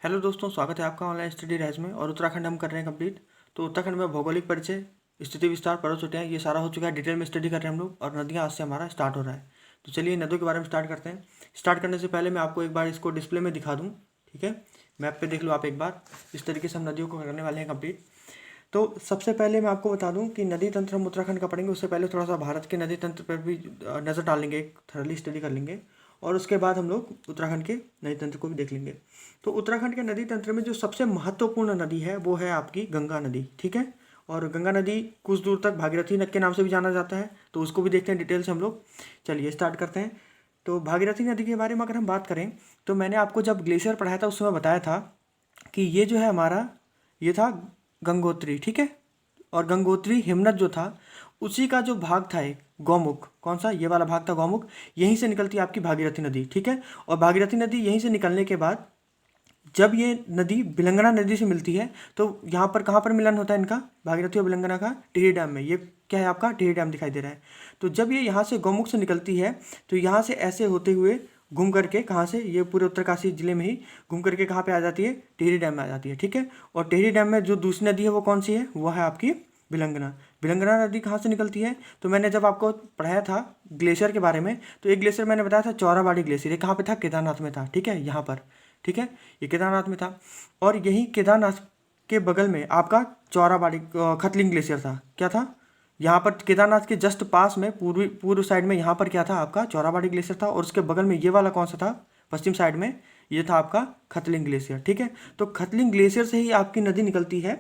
Hello दोस्तों, स्वागत है आपका ऑनलाइन स्टडी राइज में। और उत्तराखंड हम कर रहे हैं कंप्लीट। तो उत्तराखंड में भौगोलिक परिचय, स्थिति विस्तार, पर्वत चोटियाँ, ये सारा हो चुका है। डिटेल में स्टडी कर रहे हैं हम लोग और नदियाँ आज से हमारा स्टार्ट हो रहा है। तो चलिए नदियों के बारे में स्टार्ट करते हैं। स्टार्ट करने से पहले मैं आपको एक बार इसको डिस्प्ले में दिखा दूँ, ठीक है। मैप पे देख लो आप एक बार। इस तरीके से हम नदियों को करने वाले हैं कंप्लीट। तो सबसे पहले मैं आपको बता दूं कि नदी तंत्र हम उत्तराखंड का पढ़ेंगे। उससे पहले थोड़ा सा भारत के नदी तंत्र पर भी नज़र डाल लेंगे, एक थर्ली स्टडी कर लेंगे। और उसके बाद हम लोग उत्तराखंड के नदी तंत्र को भी देख लेंगे। तो उत्तराखंड के नदी तंत्र में जो सबसे महत्वपूर्ण नदी है वो है आपकी गंगा नदी, ठीक है। और गंगा नदी कुछ दूर तक भागीरथी नदी के नाम से भी जाना जाता है। तो उसको भी देखते हैं डिटेल से हम लोग। चलिए स्टार्ट करते हैं। तो भागीरथी नदी के बारे में अगर हम बात करें तो मैंने आपको जब ग्लेशियर पढ़ाया था उस समय बताया था कि ये जो है हमारा, ये था गंगोत्री, ठीक है। और गंगोत्री हिमनद जो था उसी का जो भाग था एक गौमुख, कौन सा, ये वाला भाग था गौमुख। यहीं से निकलती है आपकी भागीरथी नदी, ठीक है। और भागीरथी नदी यहीं से निकलने के बाद जब ये नदी बिलंगना नदी से मिलती है तो यहाँ पर कहाँ पर मिलन होता है इनका, भागीरथी और बिलंगना का, टिहरी डैम में। ये क्या है आपका, टिहरी डैम दिखाई दे रहा है। तो जब ये यहाँ से गौमुख से निकलती है तो यहाँ से ऐसे होते हुए घूम करके, कहाँ से, ये पूरे उत्तरकाशी जिले में ही घूम करके कहाँ पे आ जाती है, टिहरी डैम में आ जाती है, ठीक है। और टिहरी डैम में जो दूसरी नदी है वो कौन सी है, वो है आपकी बिलंगना। बिलंगना नदी कहाँ से निकलती है, तो मैंने जब आपको पढ़ाया था ग्लेशियर के बारे में तो एक ग्लेशियर मैंने बताया था चौराबाड़ी ग्लेशियर। ये कहाँ पे था, केदारनाथ में था, ठीक है, यहाँ पर, ठीक है। ये केदारनाथ में था। और यही केदारनाथ के बगल में आपका चौराबाड़ी खतलिंग ग्लेशियर था। क्या था, यहाँ पर केदारनाथ के जस्ट पास में पूर्व साइड में यहाँ पर क्या था आपका, चौराबाड़ी ग्लेशियर था। और उसके बगल में ये वाला कौन सा था, पश्चिम साइड में, ये था आपका खतलिंग ग्लेशियर, ठीक है। तो खतलिंग ग्लेशियर से ही आपकी नदी निकलती है,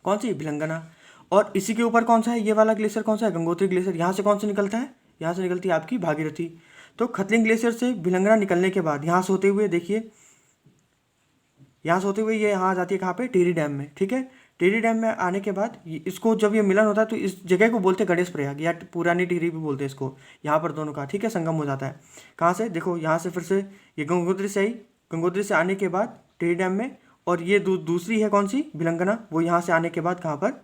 कौन सी, भिलंगना। और इसी के ऊपर कौन सा है, ये वाला ग्लेशियर कौन सा है, गंगोत्री ग्लेशियर। यहाँ से कौन से निकलता है, यहाँ से निकलती है आपकी भागीरथी। तो खतलिंग ग्लेशियर से भिलंगना निकलने के बाद यहाँ से होते हुए देखिए, यहाँ से होते हुए ये यहाँ आ जाती है कहाँ पे, टिहरी डैम में, ठीक है। टिहरी डैम में आने के बाद इसको जब ये मिलन होता है तो इस जगह को बोलते हैं गणेश प्रयाग, या पुरानी टिहरी भी बोलते हैं इसको। यहाँ पर दोनों का, ठीक है, संगम हो जाता है। कहाँ से, देखो यहाँ से फिर से ये गंगोत्री से आई, गंगोत्री से आने के बाद टिहरी डैम में। और ये दूसरी है कौन सी, भिलंगना, वो यहाँ से आने के बाद कहाँ पर,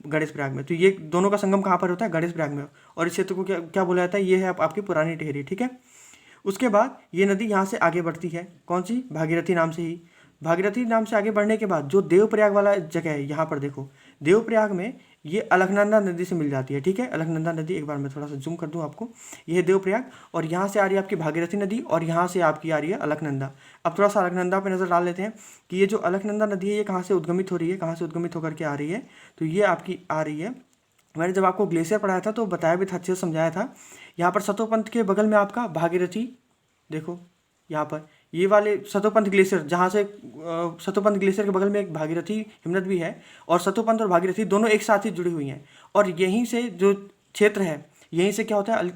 गणेश प्रयाग में। तो ये दोनों का संगम कहाँ पर होता है, गणेश प्रयाग में। और इस क्षेत्र को क्या क्या बोला जाता है, ये है आपकी पुरानी टिहरी, ठीक है। उसके बाद ये नदी यहाँ से आगे बढ़ती है, कौन सी, भागीरथी नाम से ही। भागीरथी नाम से आगे बढ़ने के बाद जो देवप्रयाग वाला जगह है, यहाँ पर देखो, देवप्रयाग में ये अलकनंदा नदी से मिल जाती है, ठीक है। अलकनंदा नदी, एक बार मैं थोड़ा सा जूम कर दूँ आपको, ये है देवप्रयाग। और यहाँ से आ रही है आपकी भागीरथी नदी और यहाँ से आपकी आ रही है अलकनंदा। अब थोड़ा सा अलकनंदा पे नज़र डाल लेते हैं कि ये जो अलकनंदा नदी है ये कहाँ से उद्गमित हो रही है, कहाँ से उद्गमित होकर के आ रही है। तो ये आपकी आ रही है, मैंने जब आपको ग्लेशियर पढ़ाया था तो बताया भी था, अच्छे से समझाया था। यहाँ पर सतोपंथ के बगल में आपका भागीरथी, देखो यहाँ पर ये वाले सतोपंथ ग्लेशियर, जहाँ से सतोपंथ ग्लेशियर के बगल में एक भागीरथी हिमनद भी है। और सतोपंथ और भागीरथी दोनों एक साथ ही जुड़ी हुई हैं। और यहीं से जो क्षेत्र है, यहीं से क्या होता है,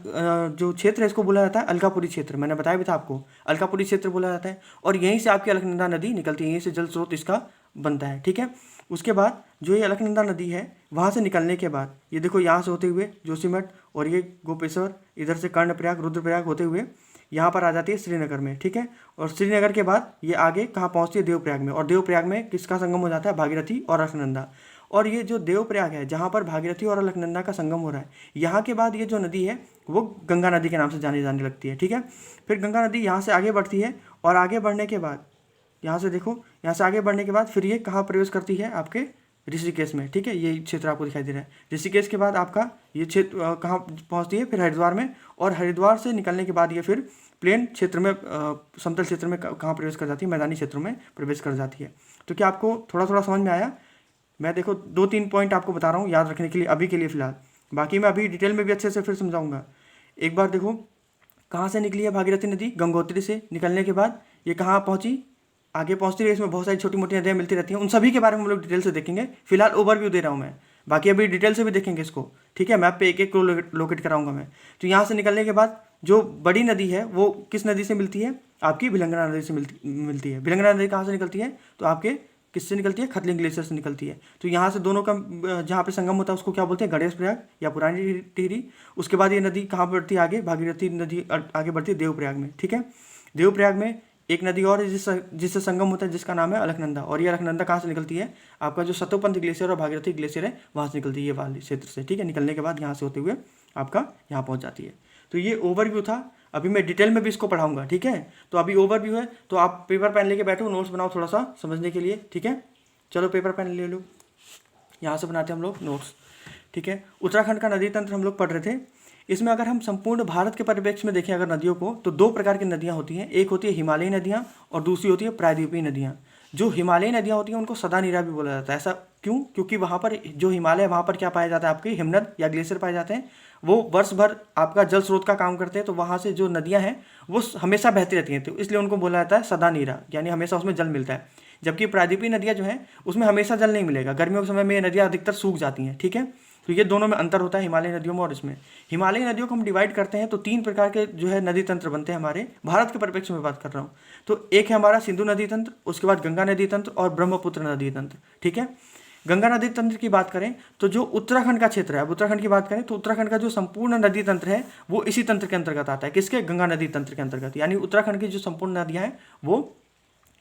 जो क्षेत्र है इसको बोला जाता है अलकापुरी क्षेत्र। मैंने बताया भी था आपको, अलकापुरी क्षेत्र बोला जाता है। और यहीं से आपकी अलकनंदा नदी निकलती है, यहीं से जल स्रोत इसका बनता है, ठीक है। उसके बाद जो ये अलकनंदा नदी है वहाँ से निकलने के बाद ये देखो, यहाँ से होते हुए जोशीमठ और ये गोपेश्वर, इधर से कर्णप्रयाग, रुद्रप्रयाग होते हुए यहाँ पर आ जाती है श्रीनगर में, ठीक है। और श्रीनगर के बाद ये आगे कहाँ पहुँचती है, देवप्रयाग में। और देवप्रयाग में किसका संगम हो जाता है, भागीरथी और अलकनंदा। और ये जो देवप्रयाग है जहाँ पर भागीरथी और अलकनंदा का संगम हो रहा है, यहाँ के बाद ये जो नदी है वो गंगा नदी के नाम से जाने लगती है, ठीक है। फिर गंगा नदी यहाँ से आगे बढ़ती है और आगे बढ़ने के बाद यहाँ से देखो, यहाँ से आगे बढ़ने के बाद फिर ये कहाँ प्रवेश करती है, आपके ऋषिकेश में, ठीक है। ये क्षेत्र आपको दिखाई दे रहा है। ऋषिकेश के बाद आपका ये क्षेत्र कहाँ पहुँचती है, फिर हरिद्वार में। और हरिद्वार से निकलने के बाद ये फिर प्लेन क्षेत्र में, समतल क्षेत्र में कहाँ प्रवेश कर जाती है, मैदानी क्षेत्रों में प्रवेश कर जाती है। तो क्या आपको थोड़ा थोड़ा समझ में आया। मैं देखो 2-3 पॉइंट आपको बता रहा हूँ याद रखने के लिए अभी के लिए फ़िलहाल। बाकी मैं अभी डिटेल में भी अच्छे से फिर समझाऊंगा। एक बार देखो, कहाँ से निकली है भागीरथी नदी, गंगोत्री से निकलने के बाद ये कहाँ पहुँची, आगे पहुँचती रही। इसमें बहुत सारी छोटी मोटी नदियाँ मिलती रहती हैं, उन सभी के बारे में हम लोग डिटेल से देखेंगे। फिलहाल ओवरव्यू दे रहा हूँ मैं, बाकी अभी डिटेल से भी देखेंगे इसको, ठीक है। मैप पे एक एक को लोकेट कराऊंगा मैं। तो यहाँ से निकलने के बाद जो बड़ी नदी है वो किस नदी से मिलती है, आपकी भिलंगना नदी से मिलती है। भिलंगना नदी कहाँ से निकलती है, तो आपके किससे निकलती है, खतलिंग ग्लेशियर से निकलती है। तो यहाँ से दोनों का जहाँ पे संगम होता है उसको क्या बोलते हैं, गणेश प्रयाग या पुरानी टिहरी। उसके बाद ये नदी कहाँ बढ़ती है आगे, भागीरथी नदी आगे बढ़ती है देवप्रयाग में, ठीक है। देवप्रयाग में एक नदी और है जिससे संगम होता है, जिसका नाम है अलकनंदा। और ये अलकनंदा कहाँ से निकलती है, आपका जो सतोपंथ ग्लेशियर और भागीरथी ग्लेशियर है वहाँ से निकलती है, ये वाली क्षेत्र से, ठीक है। निकलने के बाद यहाँ से होते हुए आपका यहाँ पहुँच जाती है। तो ये ओवरव्यू था। अभी मैं डिटेल में भी इसको पढ़ाऊंगा, ठीक है। तो अभी ओवरव्यू है, तो आप पेपर पेन लेके बैठो, नोट्स बनाओ थोड़ा सा समझने के लिए, ठीक है। चलो पेपर पेन ले लो, यहाँ से बनाते हैं हम लोग नोट्स, ठीक है। उत्तराखंड का नदी तंत्र हम लोग पढ़ रहे थे। इसमें अगर हम संपूर्ण भारत के परिप्रेक्ष्य में देखें अगर नदियों को, तो दो प्रकार की नदियाँ होती हैं, एक होती है हिमालयी नदियाँ और दूसरी होती है प्रायद्वीपीय नदियाँ। जो हिमालयी नदियाँ होती हैं उनको सदा नीरा भी बोला जाता है। ऐसा क्यों? क्योंकि वहाँ पर जो हिमालय है वहाँ पर क्या पाया जाता है, आपके हिमनद या ग्लेशियर पाए जाते हैं, वो वर्ष भर आपका जल स्रोत का काम करते हैं। तो वहाँ से जो नदियाँ हैं वो हमेशा बहती रहती हैं, तो इसलिए उनको बोला जाता है सदा नीरा, यानी हमेशा उसमें जल मिलता है। जबकि प्रायद्वीपीय नदियाँ जो हैं उसमें हमेशा जल नहीं मिलेगा, गर्मियों के समय में ये नदियाँ अधिकतर सूख जाती हैं, ठीक है। तो ये दोनों में अंतर होता है हिमालयी नदियों में और इसमें। हिमालयी नदियों को हम डिवाइड करते हैं तो तीन प्रकार के जो है नदी तंत्र बनते हैं, हमारे भारत के परिप्रेक्ष्य में बात कर रहा हूँ। तो एक है हमारा सिंधु नदी तंत्र, उसके बाद गंगा नदी तंत्र और ब्रह्मपुत्र नदी तंत्र, ठीक है। गंगा नदी तंत्र की बात करें तो जो उत्तराखंड का क्षेत्र है, अब उत्तराखंड की बात करें तो उत्तराखंड का जो संपूर्ण नदी तंत्र है वो इसी तंत्र के अंतर्गत आता है। किसके? गंगा नदी तंत्र के अंतर्गत। यानी उत्तराखंड की जो संपूर्ण नदियाँ हैं वो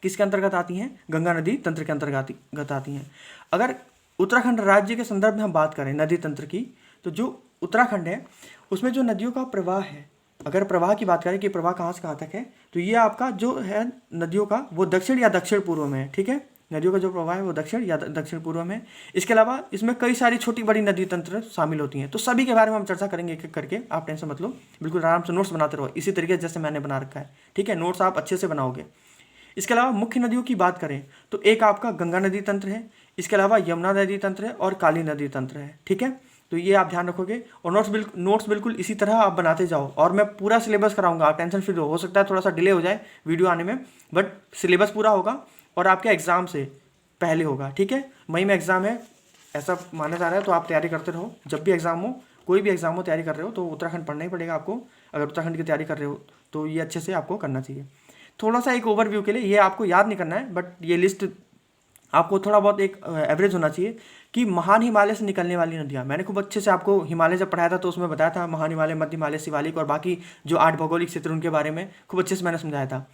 किसके अंतर्गत आती हैं? गंगा नदी तंत्र के अंतर्गत आती हैं। अगर उत्तराखंड राज्य के संदर्भ में हम बात करें नदी तंत्र की, तो जो उत्तराखंड है उसमें जो नदियों का प्रवाह है, अगर प्रवाह की बात करें कि प्रवाह कहाँ से कहाँ तक है, तो ये आपका जो है नदियों का वो दक्षिण या दक्षिण पूर्व में है, ठीक है। नदियों का जो प्रवाह है वो दक्षिण या दक्षिण पूर्व में है। इसके अलावा इसमें कई सारी छोटी बड़ी नदी तंत्र शामिल होती हैं, तो सभी के बारे में हम चर्चा करेंगे एक एक करके, आप टेंशन मत लो, बिल्कुल आराम से नोट्स बनाते रहो इसी तरीके जैसे मैंने बना रखा है, ठीक है। नोट्स आप अच्छे से बनाओगे। इसके अलावा मुख्य नदियों की बात करें तो एक आपका गंगा नदी तंत्र है, इसके अलावा यमुना नदी तंत्र है और काली नदी तंत्र है, ठीक है। तो ये आप ध्यान रखोगे और नोट्स बिल्कुल इसी तरह आप बनाते जाओ और मैं पूरा सिलेबस कराऊंगा, आप टेंशन फ्री हो सकता है थोड़ा सा डिले हो जाए वीडियो आने में, बट सिलेबस पूरा होगा और आपके एग्जाम से पहले होगा, ठीक है। मई में एग्जाम है ऐसा माना जा रहा है, तो आप तैयारी करते रहो। जब भी एग्जाम हो, कोई भी एग्जाम हो, तैयारी कर रहे हो तो उत्तराखंड पढ़ना ही पड़ेगा आपको। अगर उत्तराखंड की तैयारी कर रहे हो तो ये अच्छे से आपको करना चाहिए। थोड़ा सा एक ओवरव्यू के लिए, ये आपको याद नहीं करना है बट ये लिस्ट आपको थोड़ा बहुत एक एवरेज होना चाहिए कि महान हिमालय से निकलने वाली नदियाँ। मैंने खूब अच्छे से आपको हिमालय जब पढ़ाया था तो उसमें बताया था महान हिमालय, मध्य हिमालय, शिवालिक और बाकी जो 8 भौगोलिक क्षेत्र उनके बारे में खूब अच्छे से मैंने समझाया था।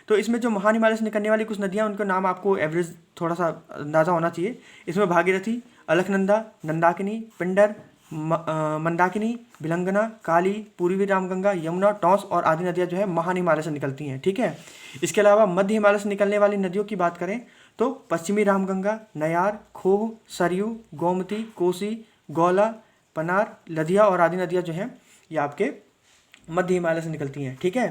तो इसमें जो महान हिमालय से निकलने वाली कुछ नदियाँ, उनके नाम आपको एवरेज थोड़ा सा अंदाज़ा होना चाहिए। इसमें भागीरथी, अलकनंदा, नंदाकिनी, पिंडर, मंदाकिनी, भिलंगना, काली, पूर्वी रामगंगा, यमुना, टॉस और आदि नदियाँ जो है महान हिमालय से निकलती हैं, ठीक है। इसके अलावा मध्य हिमालय से निकलने वाली नदियों की बात करें तो पश्चिमी रामगंगा, नयार, खोह, सरयू, गोमती, कोसी, गौला, पनार, लधिया और आदि नदियाँ जो हैं ये आपके मध्य हिमालय से निकलती हैं, ठीक है।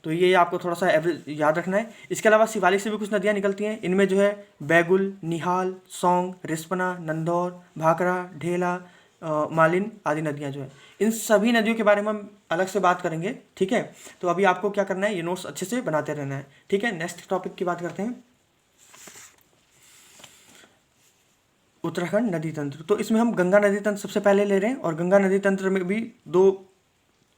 तो ये आपको थोड़ा सा एवरेज याद रखना है। इसके अलावा शिवालिक से भी कुछ नदियाँ निकलती हैं, इनमें जो है बैगुल, निहाल, सौंग, रिस्पना, नंदौर, भाखड़ा, ढेला, मालिन आदि नदियाँ जो है, इन सभी नदियों के बारे में हम अलग से बात करेंगे, ठीक है। तो अभी आपको क्या करना है, ये नोट्स अच्छे से बनाते रहना है, ठीक है। नेक्स्ट टॉपिक की बात करते हैं, उत्तराखंड नदी तंत्र। तो इसमें हम गंगा नदी तंत्र सबसे पहले ले रहे हैं और गंगा नदी तंत्र में भी दो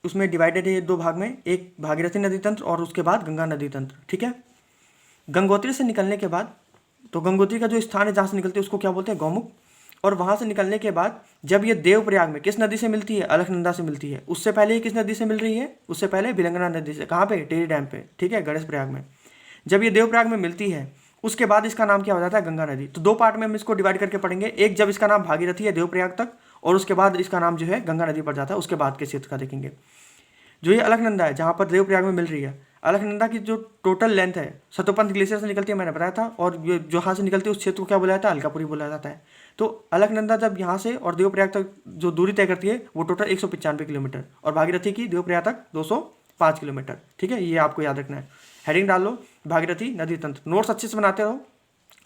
उसमें डिवाइडेड है, दो भाग में, एक भागीरथी नदी तंत्र और उसके बाद गंगा नदी तंत्र, ठीक है। गंगोत्री से निकलने के बाद, तो गंगोत्री का जो स्थान है जहाँ से निकलती है उसको क्या बोलते हैं? गौमुख। और वहाँ से निकलने के बाद जब ये देवप्रयाग में किस नदी से मिलती है? अलकनंदा से मिलती है। उससे पहले ये किस नदी से मिल रही है? उससे पहले भिलंगना नदी से। कहाँ पे? टेरी डैम पे, ठीक है, गणेश प्रयाग में। जब ये देवप्रयाग में मिलती है उसके बाद इसका नाम क्या हो जाता है? गंगा नदी। तो दो पार्ट में हम इसको डिवाइड करके पढ़ेंगे, एक जब इसका नाम भागीरथी है देवप्रयाग तक, और उसके बाद इसका नाम जो है गंगा नदी पड़ जाता है, उसके बाद के क्षेत्र का देखेंगे। जो ये अलकनंदा है जहाँ पर देवप्रयाग में मिल रही है, अलकनंदा की जो टोटल लेंथ है सतोपंथ ग्लेशियर से निकलती है, मैंने बताया था, और ये जहाँ से निकलती है उस क्षेत्र को क्या बोला जाता है? अलकापुरी बोला जाता है। तो अलकनंदा जब यहाँ से और देवप्रयाग तक जो दूरी तय करती है वो टोटल 195 किलोमीटर, और भागीरथी की देवप्रयाग तक 205 किलोमीटर, ठीक है। ये आपको याद रखना है। हेडिंग डाल लो, भागीरथी नदी तंत्र। नोट्स अच्छे से बनाते रहो।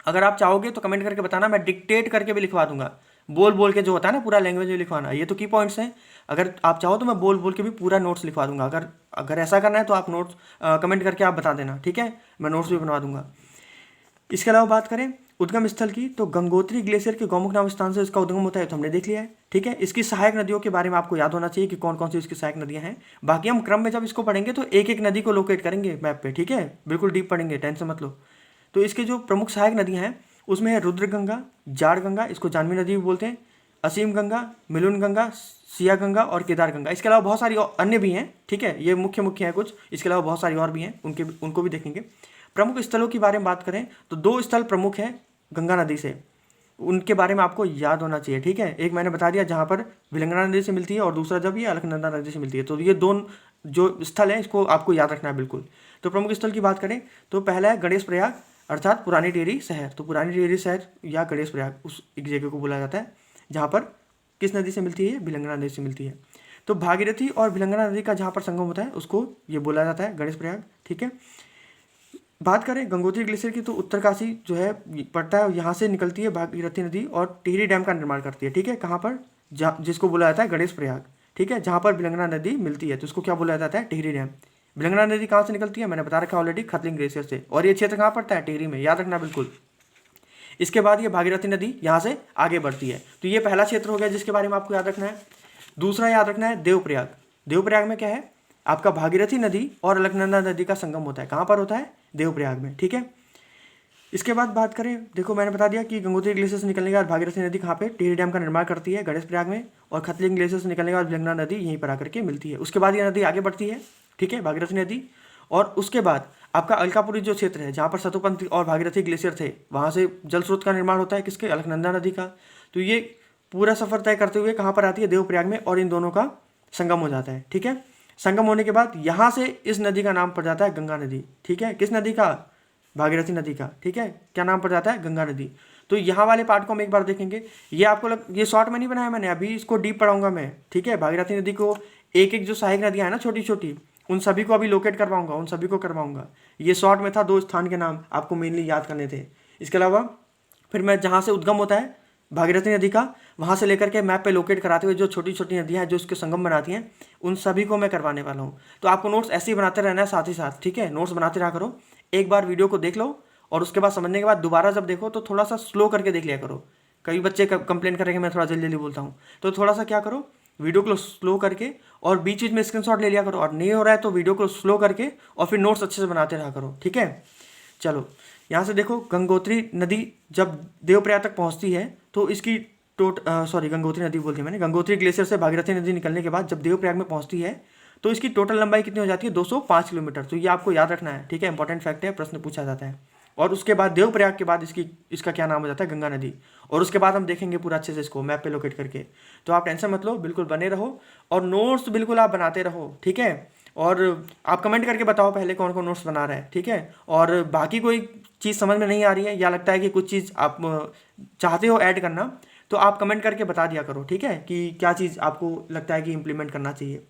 अगर आप चाहोगे तो कमेंट करके बताना, मैं डिक्टेट करके भी लिखवा दूंगा, बोल बोल के जो होता है ना पूरा लैंग्वेज में लिखवाना। ये तो की पॉइंट्स हैं, अगर आप चाहो तो मैं बोल बोल के भी पूरा नोट्स लिखवा दूंगा। अगर ऐसा करना है तो आप नोट्स कमेंट करके आप बता देना, ठीक है, मैं नोट्स भी बनवा दूंगा। इसके अलावा बात करें उद्गम स्थल की, तो गंगोत्री ग्लेशियर के गौमुख नाम स्थान से इसका उद्गम होता है, तो हमने देख लिया है, ठीक है। इसकी सहायक नदियों के बारे में आपको याद होना चाहिए कि कौन कौन सी इसकी सहायक नदियां हैं। बाकी हम क्रम में जब इसको पढ़ेंगे तो एक एक नदी को लोकेट करेंगे मैप पे, ठीक है, बिल्कुल डीप पढ़ेंगे, टेंशन मत लो। तो इसके जो प्रमुख सहायक नदियाँ हैं उसमें है रुद्र गंगा, जाड़ गंगा, इसको जानवी नदी भी बोलते हैं, असीम गंगा, मिलुन गंगा, सिया गंगा और केदार गंगा। इसके अलावा बहुत सारी अन्य भी हैं, ठीक है, ये मुख्य हैं कुछ, इसके अलावा बहुत सारी और भी हैं, उनको भी देखेंगे। प्रमुख स्थलों के बारे में बात करें तो दो स्थल प्रमुख हैं गंगा नदी से, उनके बारे में आपको याद होना चाहिए, ठीक है। एक मैंने बता दिया जहाँ पर विलंगना नदी से मिलती है, और दूसरा जब ये अलकनंदा नदी से मिलती है। तो ये दोनों जो स्थल हैं इसको आपको याद रखना है बिल्कुल। तो प्रमुख स्थल की बात करें तो पहला है गणेश प्रयाग अर्थात पुरानी टिहरी शहर। तो पुरानी टिहरी शहर या गणेश प्रयाग उस एक जगह को बोला जाता है जहाँ पर किस नदी से मिलती है, विलंगना नदी से मिलती है। तो भागीरथी और विलंगना नदी का जहाँ पर संगम होता है उसको ये बोला जाता है गणेश प्रयाग, ठीक है। बात करें गंगोत्री ग्लेशियर की तो उत्तरकाशी जो है पड़ता है, यहाँ से निकलती है भागीरथी नदी और टिहरी डैम का निर्माण करती है, ठीक है। कहाँ पर, जिसको बोला जाता है गणेश प्रयाग, ठीक है। जहाँ पर विलंगना नदी मिलती है तो उसको क्या बोला जाता है, टिहरी डैम। विलंगना नदी कहाँ से निकलती है, मैंने बता रखा ऑलरेडी, खतलिंग ग्लेशियर से, और ये क्षेत्र कहाँ पड़ता है, टिहरी में, याद रखना बिल्कुल। इसके बाद ये भागीरथी नदी यहाँ से आगे बढ़ती है। तो ये पहला क्षेत्र हो गया जिसके बारे में आपको याद रखना है। दूसरा याद रखना है देवप्रयाग। देवप्रयाग में क्या है, आपका भागीरथी नदी और अलकनंदा नदी का संगम होता है। कहाँ पर होता है, देवप्रयाग में, ठीक है। इसके बाद बात करें, देखो मैंने बता दिया कि गंगोत्री ग्लेशियर से निकलने के बाद भागीरथी नदी कहाँ पे, टिहरी डैम का निर्माण करती है गणेश प्रयाग में, और खतलिंग ग्लेशियर से निकलने के बाद विलंगना नदी यहीं पर आकर के मिलती है। उसके बाद ये नदी आगे बढ़ती है, ठीक है, भागीरथी नदी। और उसके बाद आपका अलकापुरी जो क्षेत्र है जहाँ पर सतुपंथ और भागीरथी ग्लेशियर थे, वहाँ से जल स्रोत का निर्माण होता है किसके, अलकनंदा नदी का। तो ये पूरा सफर तय करते हुए कहाँ पर आती है, देवप्रयाग में, और इन दोनों का संगम हो जाता है, ठीक है। संगम होने के बाद यहाँ से इस नदी का नाम पड़ जाता है गंगा नदी, ठीक है। किस नदी का, भागीरथी नदी का, ठीक है। क्या नाम पड़ जाता है, गंगा नदी। तो यहाँ वाले पार्ट को हम एक बार देखेंगे। ये आपको ये शॉर्ट में नहीं बनाया मैंने, अभी इसको डीप पढ़ाऊंगा मैं, ठीक है। भागीरथी नदी को एक एक जो सहायक नदियाँ हैं ना छोटी छोटी, उन सभी को अभी लोकेट करवाऊंगा, उन सभी को करवाऊंगा। ये शॉर्ट में था, 2 स्थान के नाम आपको मेनली याद करने थे। इसके अलावा फिर मैं जहाँ से उद्गम होता है भागीरथी नदी का, वहाँ से लेकर के मैप पे लोकेट कराते हुए जो छोटी छोटी नदियाँ हैं जो उसके संगम बनाती हैं, उन सभी को मैं करवाने वाला हूँ। तो आपको नोट्स ऐसे ही बनाते रहना है साथ ही साथ, ठीक है। नोट्स बनाते रहा करो, एक बार वीडियो को देख लो और उसके बाद समझने के बाद दोबारा जब देखो तो थोड़ा सा स्लो करके देख लिया करो। कई बच्चे कंप्लेन करेंगे मैं थोड़ा जल्दी जल्दी बोलता हूँ, तो थोड़ा सा क्या करो, वीडियो को स्लो करके और बीच बीच में स्क्रीनशॉट ले लिया करो, और नहीं हो रहा है तो वीडियो को स्लो करके और फिर नोट्स अच्छे से बनाते रहा करो, ठीक है। चलो यहाँ से देखो, गंगोत्री नदी जब देवप्रयाग तक पहुँचती है तो इसकी गंगोत्री नदी बोलती है मैंने, गंगोत्री ग्लेशियर से भागीरथी नदी निकलने के बाद जब देवप्रयाग में पहुँचती है तो इसकी टोटल लंबाई कितनी हो जाती है, 205 किलोमीटर। तो ये आपको याद रखना है, ठीक है, इंपॉर्टेंट फैक्ट है, प्रश्न पूछा जाता है। और उसके बाद देवप्रयाग के बाद इसका क्या नाम हो जाता है, गंगा नदी। और उसके बाद हम देखेंगे पूरा अच्छे से इसको मैप पे लोकेट करके। तो आप टेंशन मत लो, बिल्कुल बने रहो और नोट्स बिल्कुल आप बनाते रहो, ठीक है। और आप कमेंट करके बताओ पहले कौन कौन नोट्स बना रहा है, ठीक है। और बाकी कोई चीज़ समझ में नहीं आ रही है या लगता है कि कुछ चीज़ आप चाहते हो ऐड करना, तो आप कमेंट करके बता दिया करो, ठीक है, कि क्या चीज़ आपको लगता है कि इम्प्लीमेंट करना चाहिए।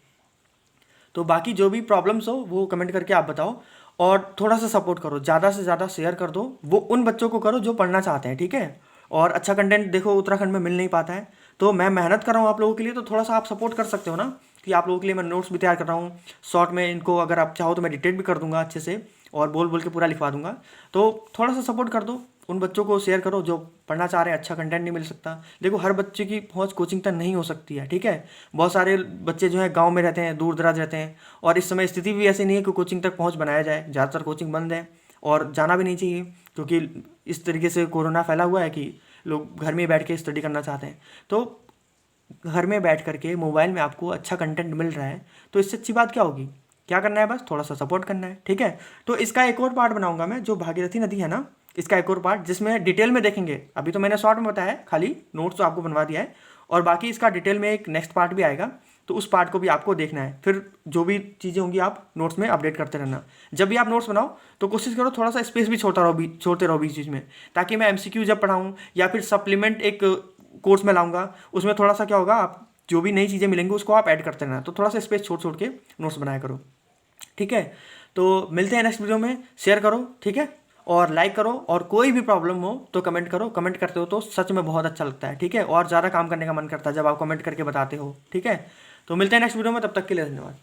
तो बाकी जो भी प्रॉब्लम्स हो वो कमेंट करके आप बताओ, और थोड़ा सा सपोर्ट करो, ज़्यादा से ज़्यादा शेयर कर दो, वो उन बच्चों को करो जो पढ़ना चाहते हैं, ठीक है। और अच्छा कंटेंट देखो उत्तराखंड में मिल नहीं पाता है, तो मैं मेहनत कर रहा हूँ आप लोगों के लिए, तो थोड़ा सा आप सपोर्ट कर सकते हो ना, कि आप लोगों के लिए मैं नोट्स भी तैयार कर रहा हूँ शॉर्ट में। इनको अगर आप चाहो तो मैं डिटेल भी कर दूंगा अच्छे से, और बोल बोल के पूरा लिखवा दूंगा। तो थोड़ा सा सपोर्ट कर दो, उन बच्चों को शेयर करो जो पढ़ना चाह रहे हैं। अच्छा कंटेंट नहीं मिल सकता, देखो हर बच्चे की पहुंच कोचिंग तक नहीं हो सकती है, ठीक है। बहुत सारे बच्चे जो है गांव में रहते हैं, दूर दराज रहते हैं, और इस समय स्थिति भी ऐसी नहीं है कि कोचिंग तक पहुंच बनाया जाए। ज़्यादातर कोचिंग बंद है और जाना भी नहीं चाहिए, क्योंकि इस तरीके से कोरोना फैला हुआ है कि लोग घर में बैठ के स्टडी करना चाहते हैं। तो घर में बैठ करके मोबाइल में आपको अच्छा कंटेंट मिल रहा है, तो इससे अच्छी बात क्या होगी। क्या करना है, बस थोड़ा सा सपोर्ट करना है, ठीक है। तो इसका एक और पार्ट बनाऊंगा मैं, जो भागीरथी नदी है ना, इसका एक और पार्ट जिसमें डिटेल में देखेंगे। अभी तो मैंने शॉर्ट में बताया है, खाली नोट्स तो आपको बनवा दिया है, और बाकी इसका डिटेल में एक नेक्स्ट पार्ट भी आएगा, तो उस पार्ट को भी आपको देखना है। फिर जो भी चीज़ें होंगी आप नोट्स में अपडेट करते रहना। जब भी आप नोट्स बनाओ तो कोशिश करो थोड़ा सा स्पेस भी छोड़ते रहो बीच बीच में, ताकि मैं MCQ जब पढ़ाऊँ या फिर सप्लीमेंट एक कोर्स में लाऊंगा, उसमें थोड़ा सा क्या होगा, आप जो भी नई चीज़ें मिलेंगी उसको आप ऐड करते रहना। तो थोड़ा सा स्पेस छोड़ के नोट्स बनाया करो, ठीक है। तो मिलते हैं नेक्स्ट वीडियो में, शेयर करो, ठीक है, और लाइक करो, और कोई भी प्रॉब्लम हो तो कमेंट करो। कमेंट करते हो तो सच में बहुत अच्छा लगता है, ठीक है, और ज़्यादा काम करने का मन करता है जब आप कमेंट करके बताते हो, ठीक है। तो मिलते हैं नेक्स्ट वीडियो में, तब तक के लिए धन्यवाद।